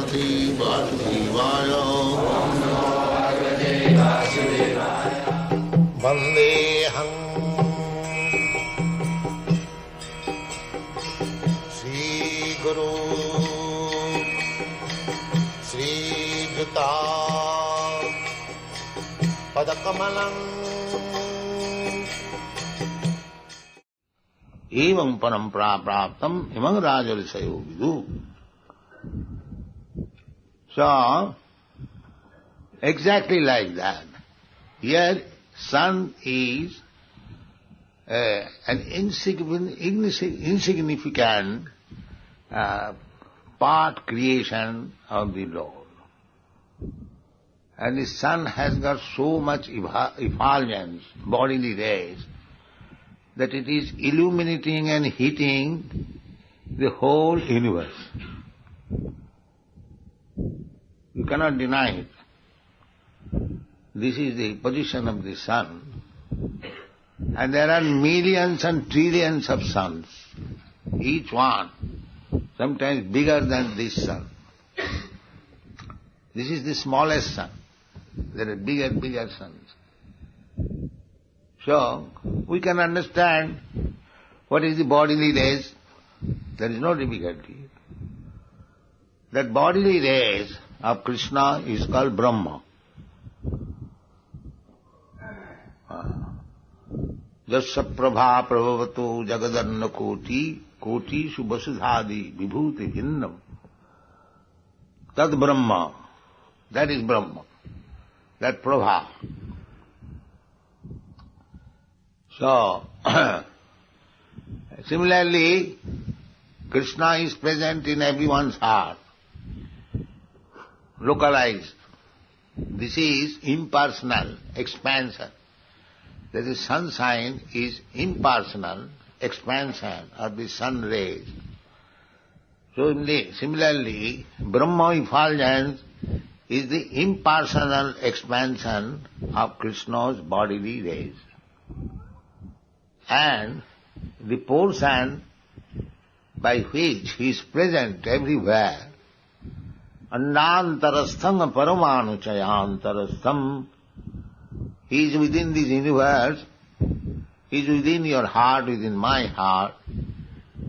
Bhagavate Vasudevaya. Vandeham Sri Guru Sri Juta Padakamalam Evam parampara praptam imam rajarisayo vidu. So, exactly like that. Here, sun is an insignificant part creation of the Lord. And the sun has got so much effulgence, bodily rays, that it is illuminating and heating the whole universe. You cannot deny it. This is the position of the sun. And there are millions and trillions of suns, each one sometimes bigger than this sun. This is the smallest sun. There are bigger suns. So, we can understand what is the bodily rays. There is no difficulty. That bodily rays of Krishna is called Brahma. Jasya prabha prabhavato jagadanna koti koti subhasudhadi vibhuti bhinnam. Tad Brahma. That is Brahma. That prabha. So, similarly, Krishna is present in everyone's heart, localized. This is impersonal expansion. That is, sunshine is impersonal expansion of the sun rays. So similarly, Brahma effulgence is the impersonal expansion of Krishna's bodily rays. And the portion by which he is present everywhere, Andantarastham paramanu chayantarastham, he is within this universe, he is within your heart, within my heart,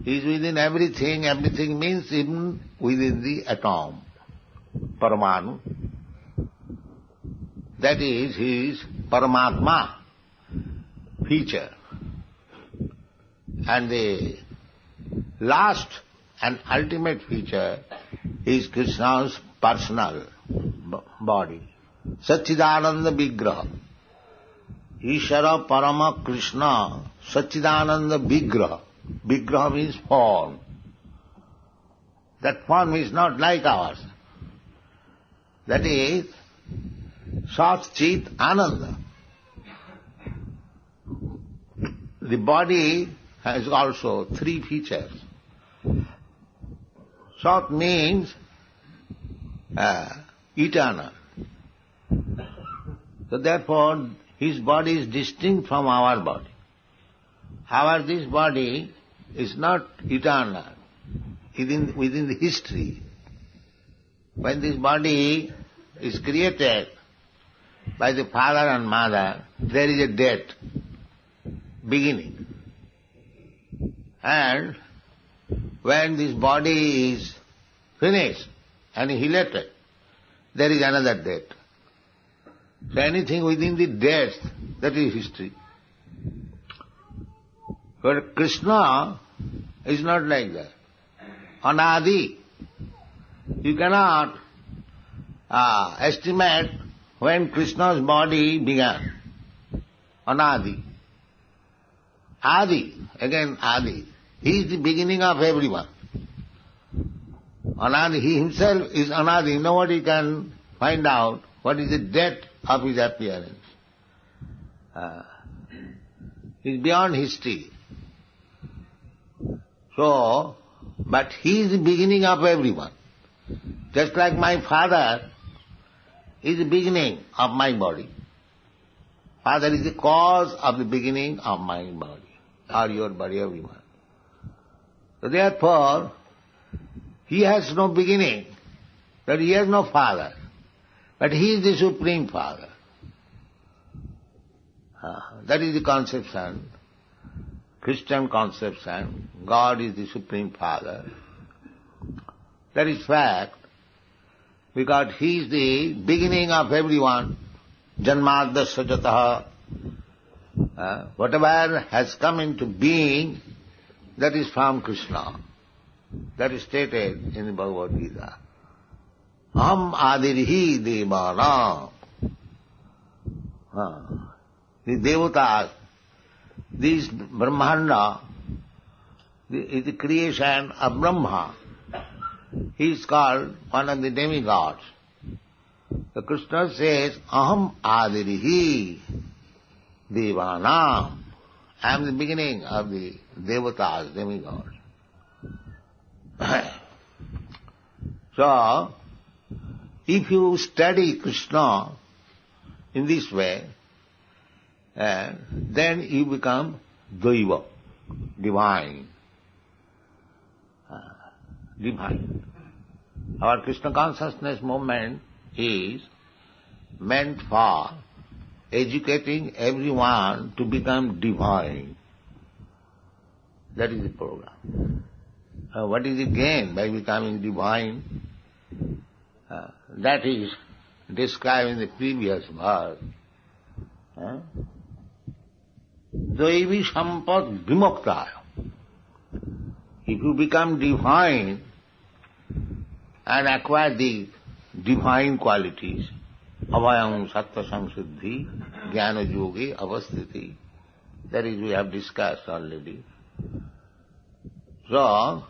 he is within everything, everything means even within the atom, paramanu. That is his Paramatma feature. And the last and ultimate feature is Krishna's personal body. Satchidananda Vigraha. Ishara Parama Krishna Satchidananda Vigraha. Vigraha means form. That form is not like ours. That is Sat Chit Ananda. The body has also three features. Sat means eternal. So therefore, his body is distinct from our body. However, this body is not eternal within the history. When this body is created by the father and mother, there is a date, beginning. And when this body is finished, annihilated, there is another date. So anything within the date, that is history. But Krishna is not like that. Anadi. You cannot estimate when Krishna's body began. Anadi. Adi. Again Adi. He is the beginning of everyone. Anadi. He himself is Anadi. Nobody can find out what is the date of his appearance. He is beyond history. So, but he is the beginning of everyone. Just like my father is the beginning of my body. Father is the cause of the beginning of my body, or your body, everyone. So therefore, he has no beginning. that he has no father, but he is the Supreme Father. That is the conception, Christian conception. God is the Supreme Father. That is fact, because he is the beginning of everyone. Janmadasya jataha. Whatever has come into being, that is from Krishna. That is stated in the Bhagavad-gita. Aham adirhi devanam. The devatas, this Brahmanda is the creation of Brahma. He is called one of the demigods. The Krishna says, Aham adirhi devanam. I am the beginning of the devatas, demigods. So, if you study Krishna in this way, then you become Daiva, divine. Divine. Our Krishna consciousness movement is meant for educating everyone to become divine. That is the program. What is the gain by becoming divine? That is described in the previous verse. Daivi sampad vimoktaya. If you become divine and acquire the divine qualities, avayam sattva samsuddhi, jnana yogi, avasthiti, that is we have discussed already. So,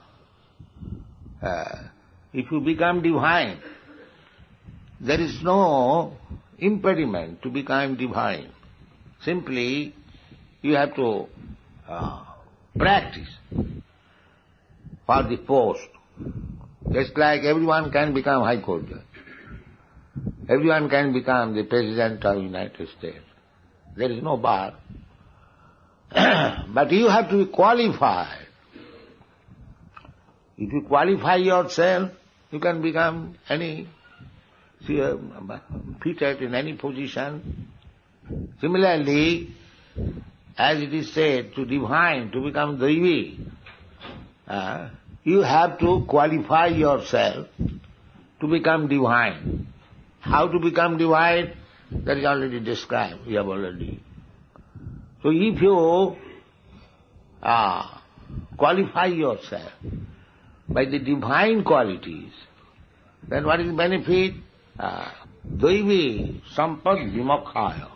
if you become divine, there is no impediment to become divine. Simply, you have to practice for the post. Just like everyone can become High Court judge. Everyone can become the President of the United States. There is no bar. But you have to be qualified. If you qualify yourself, you can become fitted in any position. Similarly, as it is said, to divine, to become Daivi, you have to qualify yourself to become divine. How to become divine? That is already described, we have already. So if you qualify yourself by the divine qualities, then what is the benefit? Daivi sampad vimokkaya.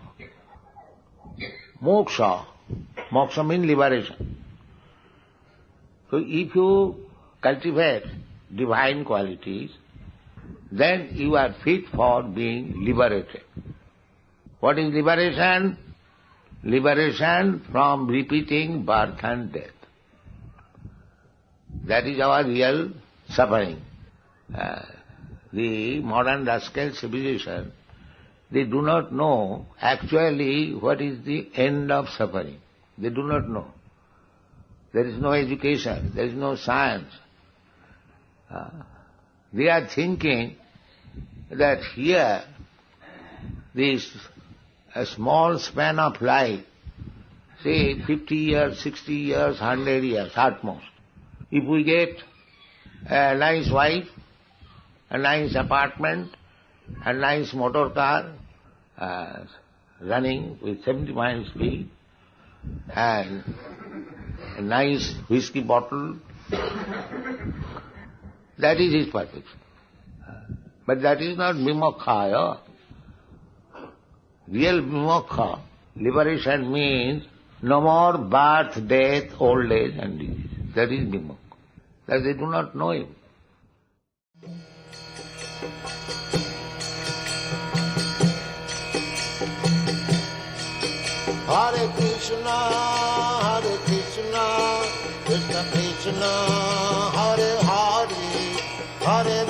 Moksha. Moksha means liberation. So if you cultivate divine qualities, then you are fit for being liberated. What is liberation? Liberation from repeating birth and death. That is our real suffering. The modern rascal civilization, they do not know actually what is the end of suffering. They do not know. There is no education, there is no science. They are thinking that here, a small span of life, say 50 years, 60 years, 100 years at most. If we get a nice wife, a nice apartment, a nice motor car, running with 70 miles speed, and a nice whiskey bottle, that is his perfection. But that is not vimokkha. Real vimokkha, liberation means no more birth, death, old age and disease. That is vimokkha. That they do not know him. Hare Krishna, Krishna Krishna, Hare Hare, Hare